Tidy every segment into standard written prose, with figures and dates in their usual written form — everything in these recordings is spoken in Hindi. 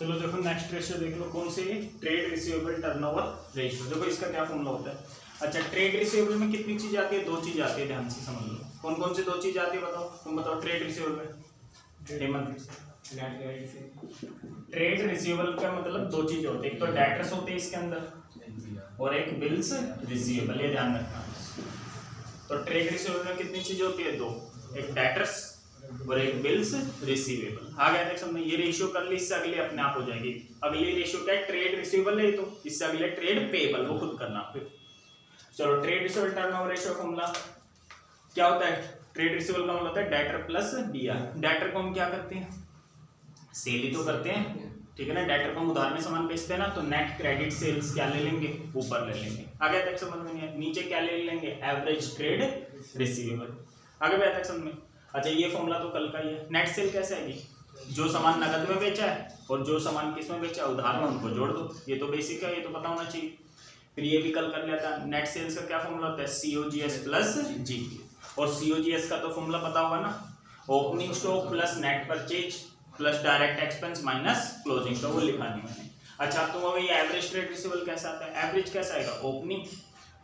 चलो देखो नेक्स्ट रेशियो देख लो, कौन से, ट्रेड रिसीवेबल टर्नओवर रेशियो। देखो इसका क्या फॉर्मूला होता है। अच्छा, ट्रेड रिसीवेबल में कितनी चीज आती है, 2 चीज आती है, ध्यान से समझ लो। कौन कौन सी 2 चीज आती है बताओ, तुम बताओ। ट्रेड रिसीवेबल में ट्रेड रिसीवेबल का मतलब 2 चीज होती है, एक तो डेटर्स होते हैं इसके अंदर और एक बिल्स रिसीवेबल, ये ध्यान रखना। तो ट्रेड रिसीवेबल में कितनी चीज होती है, 2, एक डेटर्स और एक बिल्स रिसीवेबल। आ गया देख समझ। ये रेशियो कर ली, इससे अगली अपने आप हो जाएगी। अगली रेशियो क्या है, ट्रेड रिसीवेबल है, तो इससे अगले ट्रेड पेएबल, वो खुद करना फिर। चलो, trade receivable turnover ratio formula क्या होता है, ट्रेड रिसीवेबल का मतलब होता है डेटर प्लस डीआर। डेटर को हम क्या करते हैं, सेल ही तो करते हैं, ठीक है ना। डेटर को हम उधार में सामान बेचते हैं ना, तो नेट क्रेडिट सेल्स क्या ले लेंगे, ऊपर ले लेंगे। आगे तक समझ में नहीं है। नीचे क्या ले लेंगे, एवरेज ट्रेड रिसीवेबल। आगे भी तक समझ में। अच्छा, ये फॉर्मूला तो कल का ही है। नेट सेल कैसे आएगी, जो सामान नकद में बेचा है और जो सामान किस में बेचा है, उधार में, उनको जोड़ दो। ये तो बेसिक है, ये तो पता होना चाहिए। फिर ये भी कल कर लेता है। नेट सेल्स का क्या फॉर्मूला होता है, COGS प्लस GP। और COGS का तो फॉर्मूला पता होगा ना, opening stock plus net purchase plus direct expense minus closing stock, वो लिखा नहीं मैंने। अच्छा, तो अब ये एवरेज ट्रेड रिसीवेबल कैसा आता है, एवरेज कैसा आएगा, opening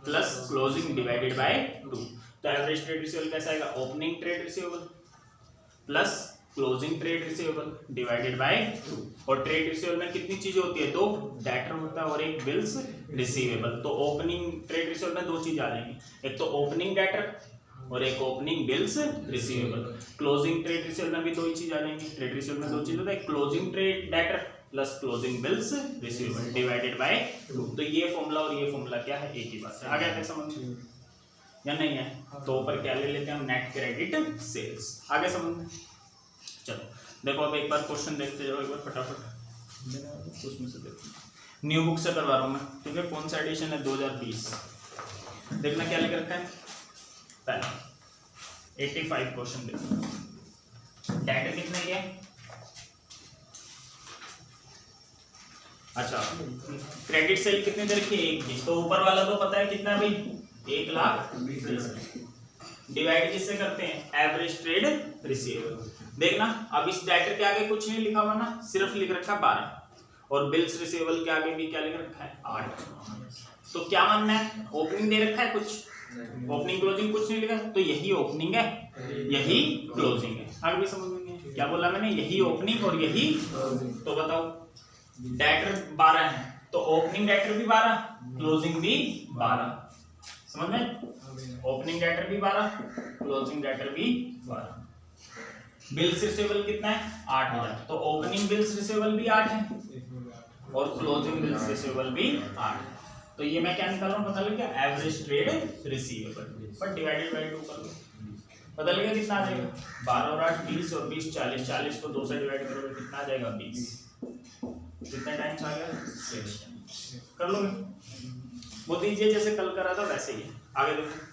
plus closing divided by 2। तो एवरेज ट्रेड रिसीवेबल कैसा आएगा, opening trade receivable plus closing trade receivable divided by 2। और ट्रेड रिसीवेबल में कितनी चीजें होती है, 2, डेटर होता है और एक बिल्स रिसीवेबल। तो ओपनिंग ट्रेड रिसीवेबल में 2 चीज आ जाएंगी, एक तो ओपनिंग डेटर और एक opening bills receivable. Closing trade receivable में भी 2 ही चीज आ जाएंगी। ट्रेड रिसीवेबल में 2 चीज होता है, closing trade debtor plus closing bills receivable divided by 2। तो ये फॉर्मूला और ये फॉर्मूला क्या है, एक ही बात है। आ गया समझ या नहीं है। तो ऊपर क्या ले लेते हैं हम, नेट क्रेडिट सेल्स। आगे समझ। चलो देखो, अब एक बार क्वेश्चन देखते जाओ एक बार फटाफट, उसमें से देखो। न्यू बुक से करवा रहा हूँ मैं, ठीक है। कौन सा एडिशन है, 2020। देखना क्या लिख रखा है, पहला 85 क्वेश्चन देखो। डेटा कितने के, अच्छा क्रेडिट सेल कितने देर की, 1 की। तो ऊपर वाला तो पता है कितना भाई, 1,20,000 डिवाइड किससे करते हैं, एवरेज ट्रेड रिसीवेबल। देखना, अब इस डेटर के आगे कुछ नहीं लिखा हुआ ना, सिर्फ लिख रखा 12 और बिल्स रिसीवेबल के आगे भी क्या लिख रखा है, 8। तो क्या मानना है, ओपनिंग दे रखा है कुछ, ओपनिंग क्लोजिंग कुछ नहीं लिखा, तो यही ओपनिंग है, यही क्लोजिंग है। आगे भी समझ में क्या बोला मैंने, यही ओपनिंग और यही। तो बताओ, डेटर 12 है, तो ओपनिंग डेटर भी 12, क्लोजिंग भी 12, समझ में। ओपनिंग डेटर भी 12, क्लोजिंग डेटर भी 12। बिल्स रिसीवेबल कितना है, 8,000। तो ओपनिंग बिल्स रिसीवेबल भी 8 है और क्लोजिंग बिल्स रिसीवेबल भी 8 है। तो ये मैं क्या निकाल रहा हूँ, पता लग गया, average trade receivable but divided by 2 कर लो, पता लग गया कितना आ जाएगा, 12 और 8 20 और 20 40, 40 को 2 से डिवाइड करोगे कितना आ जाएगा, 20। कितना टाइम्स आ गया, 6 कर लो। वो दीजिए जैसे कल करा था वैसे ही। आगे देखो,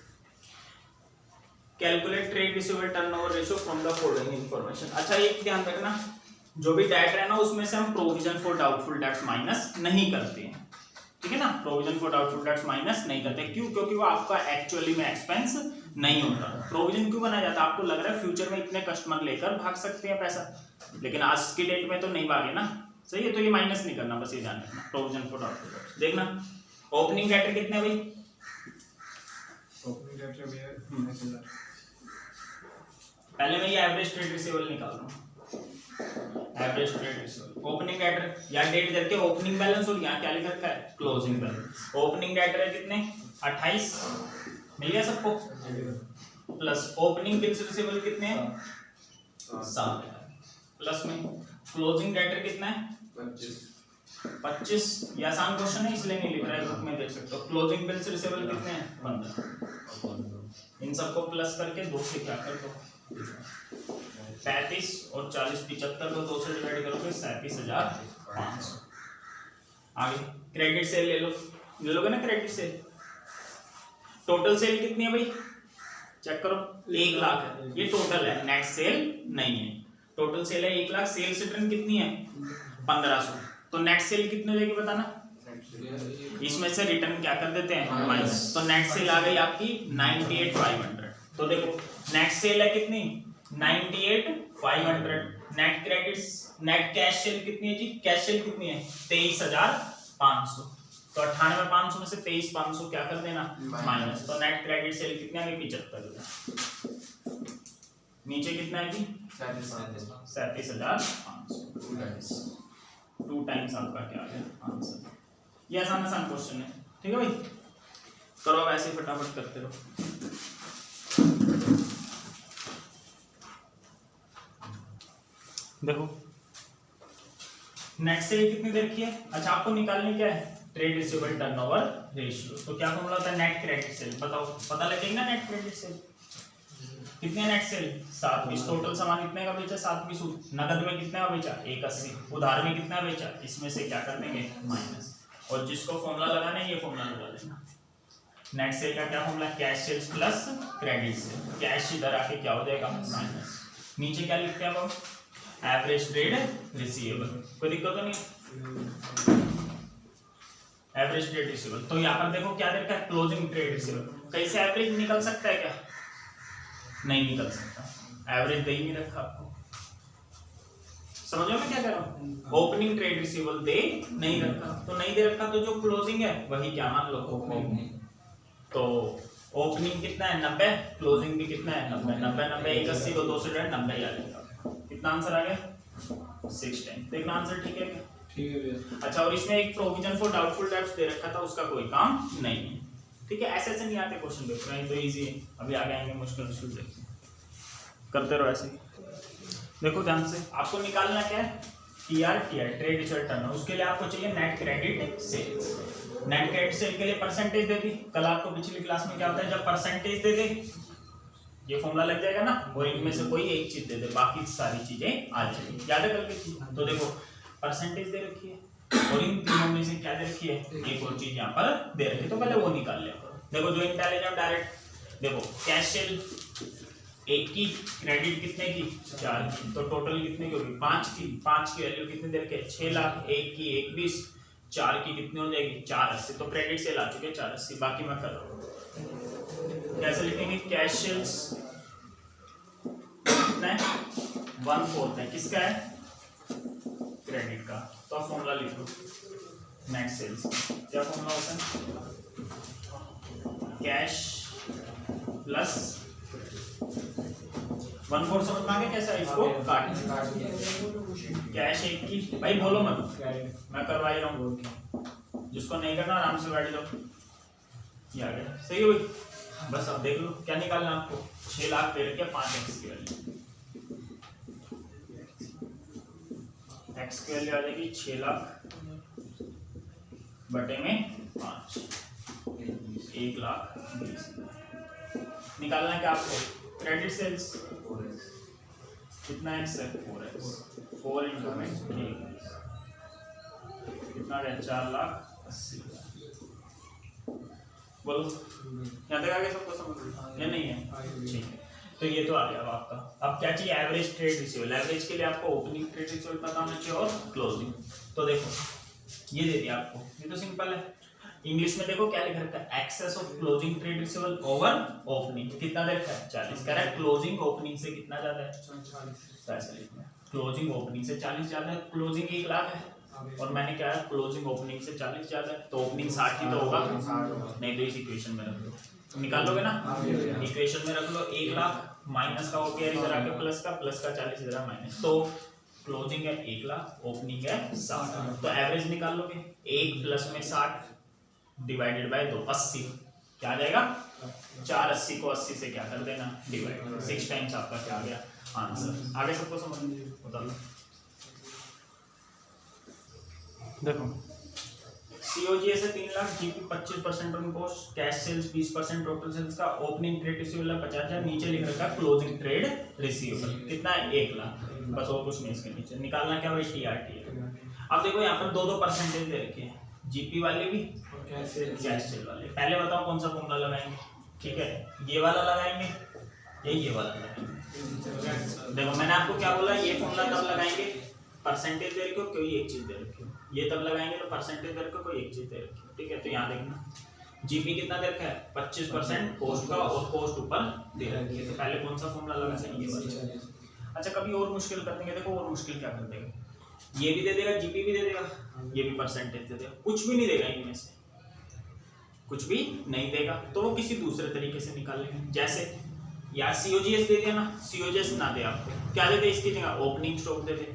calculate trade receivable turnover ratio from the following information. अच्छा, एक ध्यान रखना, जो भी डेट है ना, उसमें से हम provision for doubtful debts minus नहीं करते हैं, ठीक है ना। Provision for doubtful debts minus नहीं करते, क्यों, क्योंकि वो आपका एक्चुअली में एक्सपेंस नहीं होता। प्रोविजन क्यों बनाया जाता है, आपको लग रहा है फ्यूचर में इतने कस्टमर लेकर भाग सकते हैं पैसा, लेकिन आज की डेट में तो नहीं भागे ना, सही है। तो ये माइनस नहीं करना, बस ये ध्यान रखना, प्रोविजन फॉर डाउटफुल डेट्स। देखना, ओपनिंग डेटर कितने भाई, ओपनिंग डेटर भी है, पहले मैं ये एवरेज ट्रेड रिसीवेबल निकाल रहा हूँ, average trade receivable. Opening debtor या डेट करके ओपनिंग बैलेंस और यहाँ क्या लिख रखा है, क्लोजिंग बैलेंस। ओपनिंग डेटर है कितने, 28, मिल गया सबको, प्लस ओपनिंग बिल्स रिसीवेबल कितने हैं, 7, प्लस में क्लोजिंग डेटर कितना है, 25। ये आसान क्वेश्चन है इसलिए नहीं लिख रहा है, बुक में देख सकते हो। क्लोजिंग बिल्स रिसीवेबल कितने हैं, 15। इन सबको प्लस करके 2 से क्या कर दो, 35 और 40 75 को 2 से डिवाइड करोगे 37,500। आगे क्रेडिट सेल ले लो, ले लोगे ना क्रेडिट सेल। टोटल सेल कितनी है भाई, चेक करो, 1 लाख है, ये टोटल है, नेट सेल नहीं है। टोटल सेल है 1 लाख, सेल्स रिटर्न कितनी है, 1500। तो नेट सेल कितनी हो जाएगी बताना, इसमें से रिटर्न क्या कर देते हैं, माइनस। तो नेट सेल आ गई आपकी 98,500। तो देखो नेट सेल है कितनी, 98,500 net credits, net cash cell कितनी है जी? कैश सेल कितनी है? 23,500। तो 98,500 में से 23,500 क्या कर देना? माइनस। तो नेट क्रेडिट सेल कितने आ गए? 75,000। नीचे कितना है जी? 37,500। 2 टाइम्स आपका क्या आ गया आंसर। ये आसान आसान क्वेश्चन है, ठीक है भाई। करो वैसे ही फटाफट करते रहो। देखो नेट सेल कितनी दे रखी है? अच्छा आपको निकालनी क्या है? Trade receivable turnover ratio. तो क्या फॉर्मूला होता है? Net credit sale. बताओ, पता लगेगा ना नेट क्रेडिट सेल कितने? Net sale 7 piece. टोटल सामान कितने का बेचा? 7 पीस। नगद में कितने का बेचा? 180। उधार में कितना बेचा? इसमें से क्या कर देंगे? माइनस। और जिसको फॉर्मूला लगाना है ये फॉर्मूला लगा लेना। नेट सेल का क्या formula? Cash sales plus credit sale. Cash इधर आके क्या हो जाएगा? माइनस। नीचे क्या लिखते हैं हम? Average trade receivable. कोई दिक्कत तो नहीं? Average trade receivable. तो यहाँ पर देखो क्या दे रखा है? Closing trade receivable. कैसे एवरेज निकल सकता है? क्या नहीं निकल सकता? एवरेज दे ही नहीं रखा आपको। समझ में क्या कर रहा हूँ? ओपनिंग ट्रेड रिसीवेबल दे नहीं रखा, तो नहीं दे रखा तो जो क्लोजिंग है वही क्या मान लो? ओपनिंग। तो ओपनिंग कितना है? 90। क्लोजिंग भी कितना है? 90। 90 90 180 को 2 से 90 ही आ जाएगा। कितना आंसर आ गया? 6 टाइम। देखना आंसर ठीक है क्या? ठीक है भैया। अच्छा, और इसमें एक प्रोविजन फॉर डाउटफुल डेब्ट्स दे रखा था, उसका कोई काम नहीं है, ठीक है। ऐसे ऐसे नहीं आते क्वेश्चन पेपर में, तो इजी है। अभी आगे आएंगे मुश्किल मुश्किल देखते करते रहो ऐसे। देखो ध्यान से, आपको निकालना क्या है? TR trade receivable turnover. उसके लिए आपको चाहिए net credit sales. Net credit sale के लिए परसेंटेज दे दी। कल आपको पिछली क्लास में क्या होता है? जब परसेंटेज दे दे ये फॉर्मूला लग जाएगा ना, और इनमें से कोई एक चीज दे दे, बाकी सारी चीजें आ जाएंगी। याद है कल की चीज? तो देखो परसेंटेज दे रखी है और इन तीनों में से क्या दे रखी है? एक और चीज यहाँ पर दे रखी है, तो पहले वो निकाल ले। देखो जो इंटेलिजेंट डायरेक्ट देखो, कैश सेल 1 की, क्रेडिट कितने की? 4 की। तो टोटल कितने की होगी? 5 की। 5 की वैल्यू कितने दे रखे? 6 लाख। 1 की 1 20, 4 की कितनी हो जाएगी? 480। तो क्रेडिट सेल आ चुके 480। बाकी मैं कर रहा हूँ कैसे लिखेंगे? कैश सेल्स कितना है? 1/4 है। किसका है? क्रेडिट का। तो फॉर्मूला लिख लो नेट सेल्स। क्या फॉर्मूला होता है? Cash plus 1/4। समझ में आ गया कैसा है? इसको काट। कैश 1 की, भाई बोलो मत, मैं करवा ही रहा हूँ। जिसको नहीं करना आराम से बैठ जाओ। ये आ गया, सही है भाई। बस अब देख लो क्या निकालना आपको। 6 लाख दे रखे 5x की वैल्यू। x की वैल्यू आ जाएगी 6 लाख बटे में 5, 1,20,000। निकालना क्या आपको? क्रेडिट सेल्स कितना x है? 4x। 4 × में 3 कितना है? 4,80,000। बोलो यहाँ तक आगे सबको समझ में? नहीं है? ठीक है। तो ये तो आ गया अब आपका। अब क्या चाहिए? Average trade receivable. एवरेज के लिए आपको ओपनिंग ट्रेड रिसीवेबल पता होना चाहिए और क्लोजिंग। तो देखो ये दे दिया आपको, ये तो सिंपल है। इंग्लिश में देखो क्या लिख रखा है? Excess of closing trade receivable over opening. कितना दे रखा है? 40। कह रहा है क्लोजिंग ओपनिंग से कितना ज्यादा है? 40। ऐसे लिखना है, क्लोजिंग ओपनिंग से 40 ज्यादा है। क्लोजिंग 1 लाख है और मैंने क्या है? क्लोजिंग ओपनिंग से 40 ज्यादा है, तो ओपनिंग 60 ही तो होगा। नहीं तो इस इक्वेशन में रख लो। निकाल लोगे ना? इक्वेशन में रख लो। 1 लाख माइनस का हो गया इधर आके प्लस का 40 इधर माइनस। तो क्लोजिंग है 1 लाख, ओपनिंग है 60। तो एवरेज निकाल लोगे। 1 प्लस में 60 डिवाइडेड बाय 2, 80। क्या आ जाएगा? 480 को 80 से क्या कर देना? डिवाइड। 6 टाइम्स आपका क्या आ गया? आंसर। आगे सबको समझ बता लो। देखो सीओजीए से 3 lakh, GP 25% on cost, cash sales 20% total sales का, ओपनिंग ट्रेड रिसीवेबल 50,000, नीचे लिख रखा क्लोजिंग ट्रेड रिसीवेबल कितना है? 1 लाख। बस और कुछ नहीं इसके नीचे। निकालना क्या भाई? टीआरटी है। अब देखो यहाँ पर 2 परसेंटेज दे रखे हैं, जीपी वाले भी कैश सेल वाले। पहले बताओ कौन सा फॉर्मूला लगाएंगे? ठीक है, ये वाला लगाएंगे या ये वाला लगाएंगे? देखो मैंने आपको क्या बोला, ये फॉर्मूला तब लगाएंगे परसेंटेज दे रखी हो, कोई एक चीज दे रखी हो। ये तब लगाएंगे तो परसेंटेज दे रखो, कोई एक चीज दे रखी हो। ठीक है, तो यहाँ देखना जीपी कितना दे रखा है? 25% कॉस्ट का, और कॉस्ट ऊपर दे रखी है। तो पहले कौन सा फॉर्मूला लगाएंगे? ये वाला। अच्छा कभी और मुश्किल कर देंगे, देखो और मुश्किल क्या कर देगा, ये भी दे देगा, जीपी भी दे देगा, ये भी परसेंटेज दे देगा, कुछ भी नहीं देगा इनमें से, कुछ भी नहीं देगा, तो वो किसी दूसरे तरीके से निकाल लेंगे। जैसे यार सीओजीएस दे दिया ना, सीओजीएस ना दे आपको, क्या दे दे इसकी जगह, ओपनिंग स्टॉक दे दे,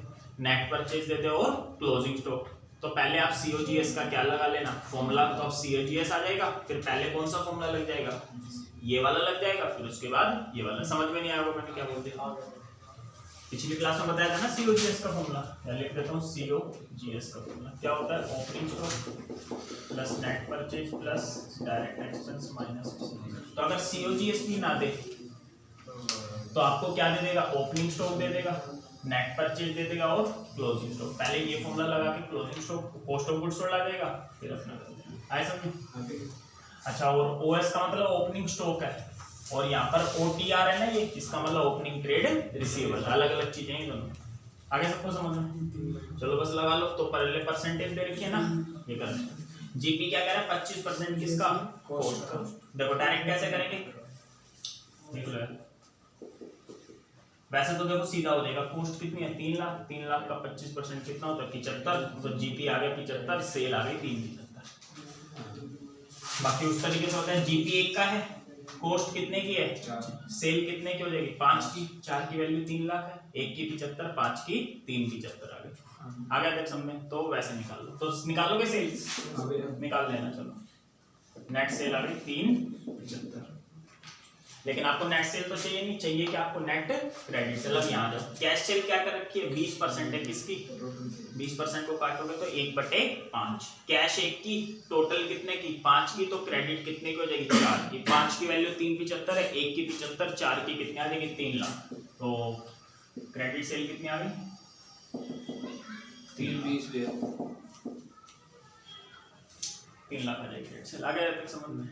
नेट परचेज दे दे और क्लोजिंग स्टॉक। तो पहले आप सीओजीएस का क्या लगा लेना फॉर्मूला, तो अब सीओजीएस आ जाएगा, फिर पहले कौन सा फॉर्मूला लग जाएगा, ये वाला लग जाएगा, फिर उसके बाद ये वाला। समझ में नहीं आया मैंने क्या बोल दिया, पिछली क्लास में बताया था ना सीओजीएस का फॉर्मूला, मैं लिख देता हूँ सीओजीएस का फॉर्मूला क्या होता है, opening stock plus net purchase plus direct expense minus. तो अगर सीओजीएस भी ना दे तो आपको क्या दे देगा, ओपनिंग स्टॉक दे देगा, नेट परचेज दे देगा और क्लोजिंग स्टॉक। पहले ये फॉर्मूला लगा के closing stock cost of goods sold आ जाएगा, फिर अपना आए समझ। अच्छा और ओएस का मतलब ओपनिंग स्टॉक है, और यहाँ पर ओटीआर है ना ये, इसका मतलब ओपनिंग ट्रेड रिसीवेबल, अलग अलग चीजें हैं दोनों। आगे सबको समझ में, चलो बस लगा लो। तो पहले परसेंटेज दे रखी है ना, ये कर जीपी क्या कह रहा है 25% किसका, कॉस्ट का। देखो डायरेक्ट कैसे करेंगे, देख लो वैसे तो देखो सीधा हो जाएगा, कॉस्ट कितनी है 3 लाख, 3 लाख का 25% कितना होता है 75, तो जीपी आ गया 75, सेल आ गई 375। बाकी उस तरीके से होता है, जीपी 1 का है, कॉस्ट कितने की है, सेल कितने की हो जाएगी 5 की, 4 की वैल्यू 3 लाख है, 1 की 75, 5 की 375 आ गई। आ गया देख समझ, तो वैसे निकाल लो, तो निकालोगे सेल निकाल लेना। चलो नेट सेल आ गई 375, लेकिन आपको नेट सेल तो चाहिए नहीं, चाहिए कि आपको नेट क्रेडिट सेल। अब यहाँ जाओ, कैश सेल क्या कर रखी है 20% है किसकी, 20% को काटोगे तो 1/5, कैश 1 की, टोटल कितने की 5 की, तो क्रेडिट कितने की हो जाएगी 4 की, 5 की वैल्यू 375 है, 1 की 75, 4 की कितनी आ जाएगी 3 लाख। तो क्रेडिट सेल कितनी आ गई 3 लाख आ जाएगी क्रेडिट सेल। आ गया समझ में,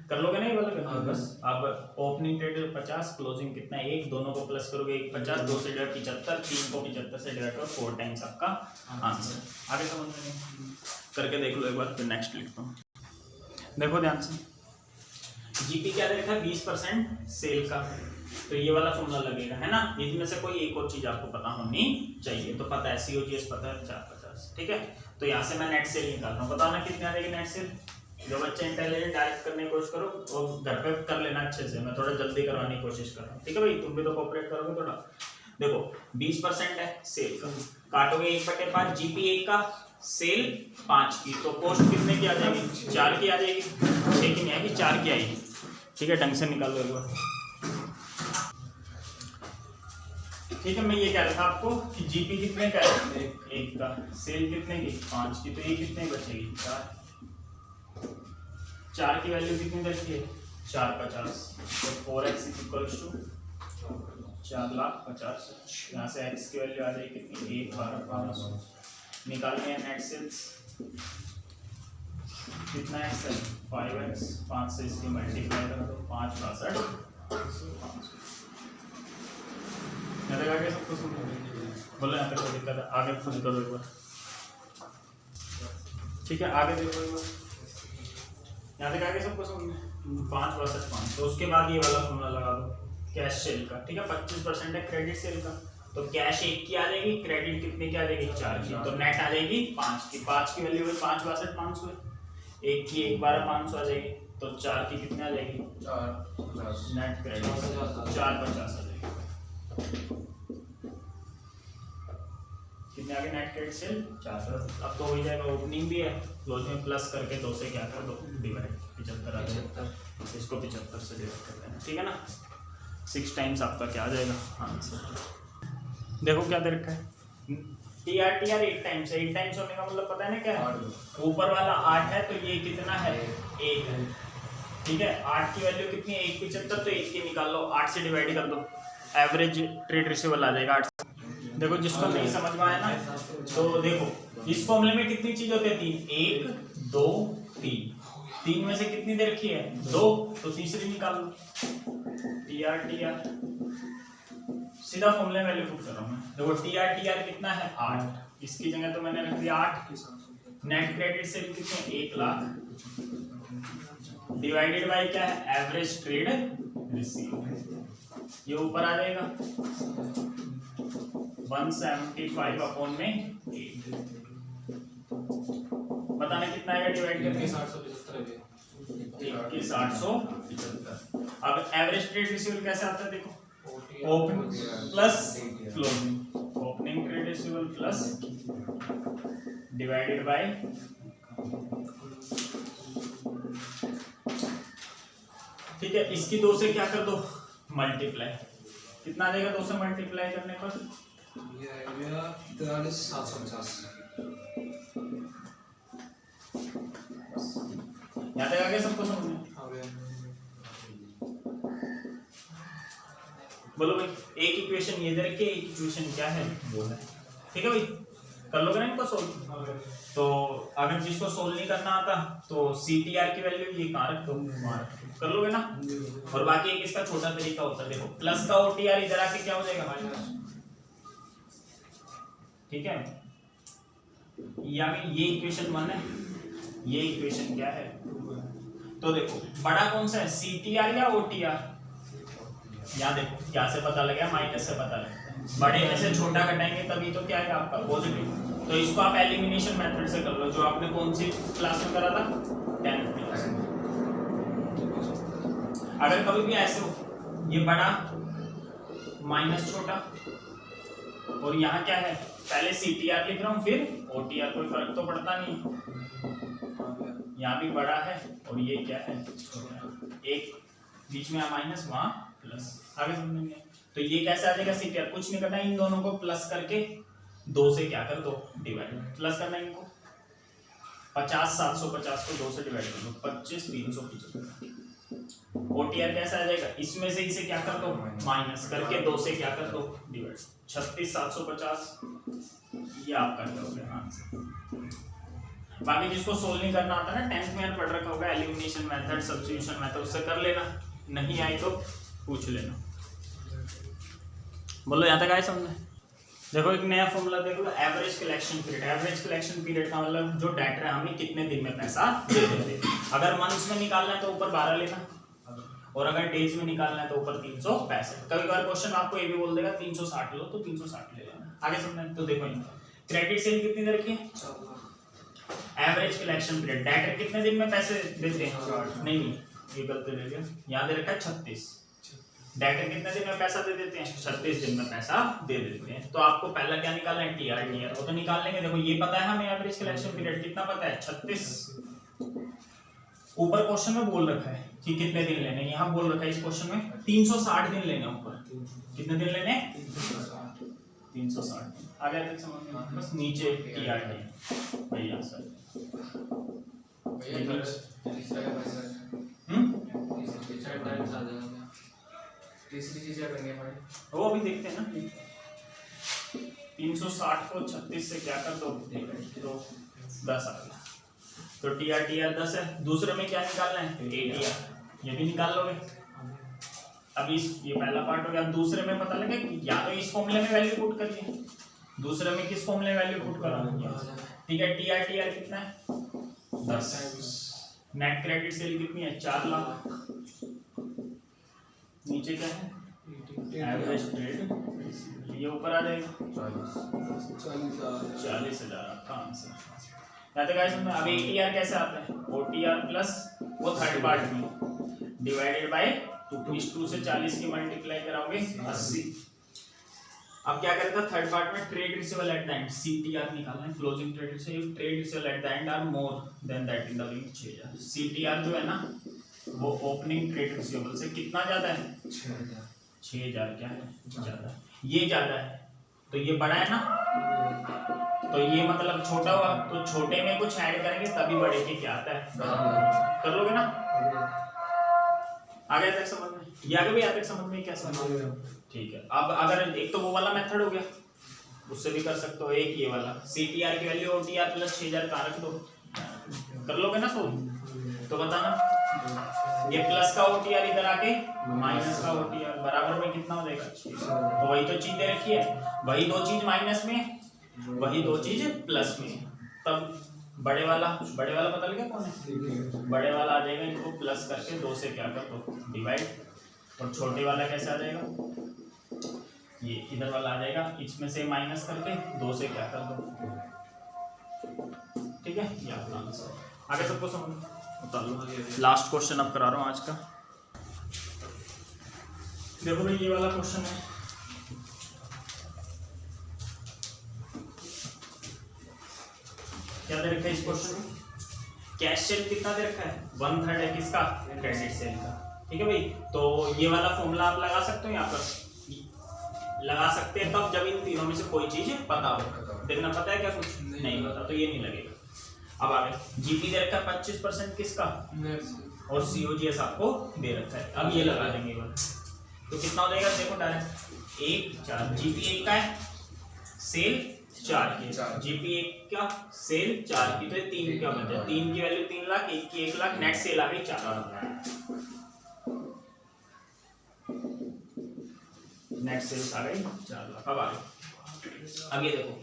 कर लोगे नहीं बोलोगे बस। अब ओपनिंग ट्रेड 50, क्लोजिंग कितना है 1, दोनों को प्लस करोगे 1 50, 2 से डिवाइड 75, 3 को 75 से डिवाइड करो, 4 टाइम्स आपका आंसर। आगे समझ में करके देख लो एक बार, फिर नेक्स्ट लिखता हूँ। देखो ध्यान से, जीपी क्या देखा है 20% सेल का, तो ये वाला फॉर्मूला लगेगा है ना। इनमें से कोई एक और चीज आपको पता होनी चाहिए, तो पता है सीओजीएस पता है 450, ठीक है। तो यहाँ से मैं नेट सेल निकाल रहा हूँ, बताना कितने आ जाएगी नेट सेल। जो बच्चे इंटेलिजेंट डायरेक्ट करने की कोशिश करो और घर पे कर लेना अच्छे से, मैं थोड़ा जल्दी करवाने की कोशिश कर रहा हूँ, ठीक है भाई, तुम भी तो कोऑपरेट करोगे थोड़ा। देखो 20% है सेल का, काटोगे 1/5, जीपी 1 का, सेल 5 की, तो कॉस्ट कितने की आ जाएगी 4 की आ जाएगी, 6 की नहीं आएगी 4 की आएगी, ठीक है। ढंग से निकालो एक बार, ठीक है। मैं ये कह रहा था आपको कि जीपी कितने का है 1 का, सेल कितने की 5 की, तो ये कितने बचेगी 4 की वैल्यू कितनी रखी है 450, तो 4x = 4,50,000। यहाँ से x की वैल्यू आ जाएगी कितनी 1,12,500। निकालने हैं नेट सेल्स, कितना x है 5x, 5 से इसकी मल्टीप्लाई कर दो 5,62,500। यहाँ तक आगे सबको सुन बोलो, यहाँ तक कोई दिक्कत है आगे खुद करो एक बार, ठीक है। आगे देखो एक बार, यहाँ तक आगे सबको सुन 5,62,500। तो उसके बाद ये वाला फॉर्मूला लगा दो कैश सेल का, ठीक है। 25% है क्रेडिट सेल का, तो कैश 1 की आ जाएगी, क्रेडिट कितने की आ जाएगी 4 की, तो नेट आ जाएगी 5 की, 5 की वैल्यू 5,62,500, 1 की 1,12,500 आ जाएगी, तो 4 की कितने आ जाएगी 4,50, नेट क्रेडिट 4,50 आ जाएगी। कितने आगे नेट क्रेडिट सेल 4,50। अब तो हो ही जाएगा, ओपनिंग भी है, क्लोजिंग में प्लस करके 2 से क्या कर दो डिवाइड, 75 आ जाएगा, इसको 75 से डिवाइड कर देना, ठीक है ना। 6 टाइम्स आपका क्या आ जाएगा आंसर। देखो क्या दे रखा है टीआर 8 टाइम्स है, 8 टाइम्स होने का मतलब पता है ना क्या है, ऊपर वाला 8 है तो ये कितना है 1 है, ठीक है। 8 की वैल्यू कितनी है 1,75, तो 1 की निकाल लो, 8 से डिवाइड कर दो, एवरेज ट्रेड रिसीवेबल आ जाएगा 8। देखो जिसको नहीं समझ में आया ना, तो देखो इस फॉर्मूले में कितनी चीज होती है 3, 1 2 3, 3 में से कितनी दे रखी है 2, तो तीसरी निकाल लो टीआर, सीधा फॉर्मूले में वैल्यू पुट कर रहा हूं मैं। देखो टीआर कितना है 8, इसकी जगह तो मैंने रख दिया 8। नेट क्रेडिट सेल कितने 1 लाख, डिवाइडेड बाय क्या है एवरेज ट्रेड रिसीव, ये ऊपर आ जाएगा 175 अपॉन में 8 बताना कितना आएगा डिवाइड करके 875। अब एवरेज ट्रेड रिसीवेबल कैसे आता है देखो, opening plus closing, opening trade receivable plus divided by ठीक है, इसकी 2 से क्या कर दो मल्टीप्लाई, कितना आ जाएगा 2 से मल्टीप्लाई करने पर ये आएगा 43,750। यहाँ तक आ गया सबको समझ में? बोलो भाई, एक इक्वेशन ये दे रखी है, एक इक्वेशन क्या है वो है, ठीक है भाई, कर लोगे ना इनको सोल्व। तो अगर जिसको सोल्व नहीं करना आता तो CTR की वैल्यू ये कहाँ रख दो, कर लोगे ना। और बाकी एक इसका छोटा तरीका होता है, देखो प्लस का OTR इधर आके क्या हो जाएगा माइनस, ठीक है। या ये इक्वेशन 1 है, ये इक्वेशन क्या है, तो देखो बड़ा कौन सा है CTR या OTR, यहाँ देखो क्या से पता लगा, माइनस से पता लगा, बड़े में से छोटा घटाएंगे तभी तो क्या है आपका पॉजिटिव। तो इसको आप एलिमिनेशन मेथड से कर लो, जो आपने कौन सी क्लास में करा था 10th क्लास में। अगर कभी भी ऐसे हो ये बड़ा माइनस छोटा और यहाँ क्या है, पहले CTR लिख रहा हूँ फिर OTR, कोई फर्क तो पड़ता नहीं, यहाँ भी बड़ा है और ये क्या है एक बीच में माइनस वहाँ प्लस, आगे समझेंगे। तो ये कैसे आ जाएगा CTR, कुछ नहीं करना, इन दोनों को प्लस करके 2 से क्या कर दो डिवाइड, प्लस करना इनको 50,750 को 2 से डिवाइड कर दो 25,375। OTR कैसा आ जाएगा, इसमें से इसे क्या कर दो माइनस करके 2 से क्या कर दो डिवाइड, 36,750, ये आपका क्या हो गया आंसर। बाकी जिसको सोल्व नहीं करना आता ना 10th में पढ़ रखा होगा एलिमिनेशन मेथड, सब्स्टिट्यूशन मेथड, उससे कर लेना, नहीं आई तो पूछ लेना। बोलो यहाँ तक आए समझ। देखो एक नया फॉर्मूला देख लो, average collection period. Average collection period का मतलब जो डेटर है हमें कितने दिन में पैसा दे देते हैं। अगर मंथ्स में निकालना है तो ऊपर 12 लेना, और अगर डेज में निकालना है तो ऊपर 365। कभी कभार क्वेश्चन आपको ये भी बोल देगा 360 लो तो 360 ले लेना। आगे समझना तो देखो क्रेडिट सेल कितनी दे रखी है, एवरेज कलेक्शन पीरियड, डेटर कितने दिन में पैसे देते हैं, नहीं ये गलती ले लिया, यहाँ दे रखा है 36, डेटर कितने दिन में पैसा दे देते हैं, 36 दिन में पैसा दे देते हैं। तो आपको पहला क्या निकालना है, TR वो तो निकाल लेंगे। देखो ये पता है हमें एवरेज कलेक्शन पीरियड कितना पता है 36, ऊपर क्वेश्चन में बोल रखा है कि कितने दिन लेने, यहाँ बोल रखा है इस क्वेश्चन में 360 दिन लेने, ऊपर कितने दिन लेने 360 दिन। आ गया तक समझ में, बस नीचे TR भैया सर तीसरी चीज क्या करनी है भाई, वो अभी देखते हैं ना। 360 को 36 से क्या कर दो तो 10 आ गया, तो TR 10 है। दूसरे में क्या निकालना है, ATR, ये भी निकाल लोगे। अब इस ये पहला पार्ट हो गया। अब दूसरे में पता लगे या तो इस फॉर्मूले में वैल्यू पुट करिए, दूसरे में किस फॉर्मूले में वैल्यू पुट करा, ठीक है। TR कितना है 10, नेट क्रेडिट सेल कितनी है 4 लाख, नीचे क्या है एवरेज ट्रेड, ये ऊपर आ जाएगा 40,000 आपका आंसर। यहाँ तक गाइस समझ। अब ATR कैसे आता है, OTR प्लस वो थर्ड पार्ट में डिवाइडेड बाय 2 से 40 की मल्टीप्लाई कराओगे 80। अब क्या करेगा थर्ड पार्ट में, trade receivable at the end CTR निकालना है, closing trade receivable, trade receivable at the end are more than that in the limit 6000। CTR जो है ना वो ओपनिंग ट्रेड रिसीवेबल से कितना ज्यादा है 6000, क्या है ज्यादा, ये ज्यादा है तो ये बड़ा है ना, तो ये मतलब छोटा हुआ, तो छोटे में कुछ ऐड करेंगे तभी बड़े के क्या आता है, कर लोगे ना। आगे तक समझ में, ये आगे भी तक समझ में क्या समझ में, ठीक है। अब अगर एक तो वो वाला मेथड हो गया, उससे भी कर सकते हो, एक ये वाला CTR की वैल्यू OTR प्लस 6000 का रख दो, कर लोगे ना सोल्व। तो बताना ये प्लस का OTR इधर आके माइनस का OTR बराबर में कितना हो जाएगा, तो वही तो चीज दे रखी है, वही दो चीज माइनस में, वही दो चीज प्लस में। तब बड़े वाला पता लगा कौन है, बड़े वाला आ जाएगा, इनको प्लस करके 2 से क्या कर दो डिवाइड, और छोटे वाला कैसे आ जाएगा, ये इधर वाला आ जाएगा, इसमें से माइनस करके 2 से क्या कर दो, ठीक है, ये अपना आंसर। आगे सबको समझ उतार लो। लास्ट क्वेश्चन अब करा रहा हूँ आज का। देखो भाई ये वाला क्वेश्चन है, क्या दे रखा है इस क्वेश्चन में, कैश सेल कितना दे रखा है, 1/3 है किसका, क्रेडिट सेल का, ठीक है भाई। तो ये वाला फॉर्मूला आप लगा सकते हो, यहाँ पर लगा सकते हैं तब जब इन तीनों में से कोई चीज पता हो। देखना पता है क्या कुछ नहीं पता तो ये नहीं लगेगा। अब आगे जीपी दे रखा है 25% किसका, और सीओजीएस आपको दे रखा है। अब ये लगा देंगे तो कितना हो जाएगा, देखो डायरेक्ट 1 4, जीपी 1 का है, सेल 4 की, जीपी 1 का, सेल 4 की, तो 3 क्या बचा, 3 की वैल्यू 3 लाख, 1 की 1 लाख, नेट सेल आ गई 4 लाख, नेट सेल्स आ गई 4 लाख। अब आगे देखो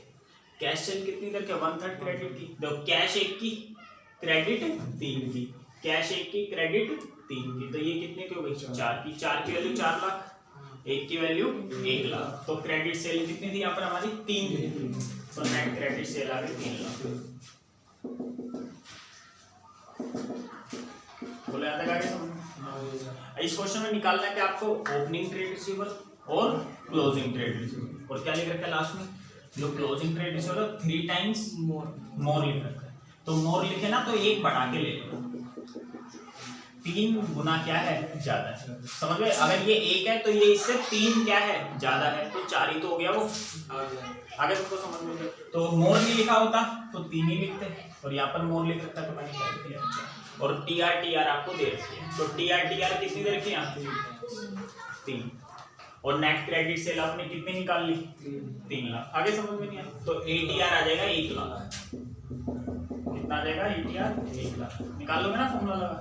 कैश सेल कितनी करके 1/3 क्रेडिट की, देखो कैश 1 की, क्रेडिट 3 की, कैश 1 की, क्रेडिट 3 की, तो ये कितने की हो गई 4 की, 4 की वैल्यू 4 लाख, 1 की वैल्यू 1 लाख, तो क्रेडिट सेल कितनी थी यहाँ पर हमारी 3 थी, तो नेट क्रेडिट सेल आ गई 3 लाख। बोले आता है समझ। इस क्वेश्चन में निकालना है कि आपको ओपनिंग ट्रेड रिसीवेबल और क्लोजिंग ट्रेड रिसीवेबल, और क्या लिख रखा है लास्ट में, जो closing trade receivable 3 times more लिख रखा है, तो मोर लिखे ना तो 1 बढ़ा के ले लो, 3 गुना क्या है ज्यादा है, समझ गए। अगर ये 1 है तो ये इससे 3 क्या है ज्यादा है, तो 4 ही तो हो गया वो। आगे तुमको समझ में, तो मोर नहीं लिखा होता तो 3 ही लिखते, और यहाँ पर मोर लिख रखा है तो मैंने क्या लिख दिया, और टीआर आपको दे रखी है, तो टीआर कितनी दे रखी है 3, और नेट क्रेडिट सेल आपने कितनी निकाल ली 3 लाख। आगे समझ में नहीं आया, तो एटीआर आ जाएगा 1 लाख, कितना आ जाएगा एटीआर 1 लाख, निकाल लोगे ना फॉर्मूला लगा,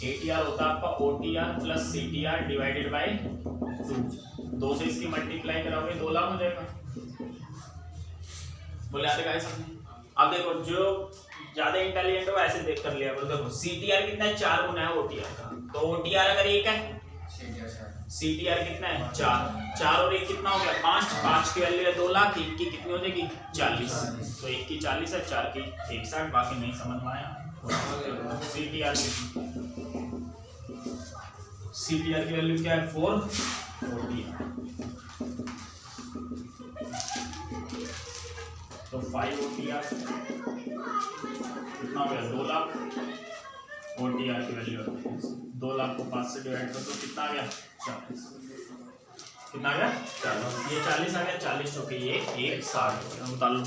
एटीआर होता है आपका OTR plus CTR divided by 2, 2 से इसकी मल्टीप्लाई कराओगे 2 लाख हो जाएगा। बोले आते गाइस समझे। अब देखो जो ज्यादा इंटेलिजेंट हो ऐसे देख कर लिया करो, देखो सीटीआर कितना है 4 गुना है ओटीआर का, तो ओटीआर अगर 1 है, सीटीआर कितना है 4 और 1 कितना हो गया 5 की वैल्यू है 2 लाख, 1 की कितनी हो जाएगी 40, तो 1 की 40 है, 4 की 61, बाकी नहीं समझ में आया। सीटीआर की वैल्यू क्या है 4 ओटीआर, तो 5 ओटीआर कितना हो गया 2 लाख, ओटीआर की वैल्यू 2 लाख को 5 से डिवाइड कर दो, कितना आ गया 40, कितना आ गया 40, ये 40 आ गया, 40 हो गई, ये 1 60 हो गया, बता लो।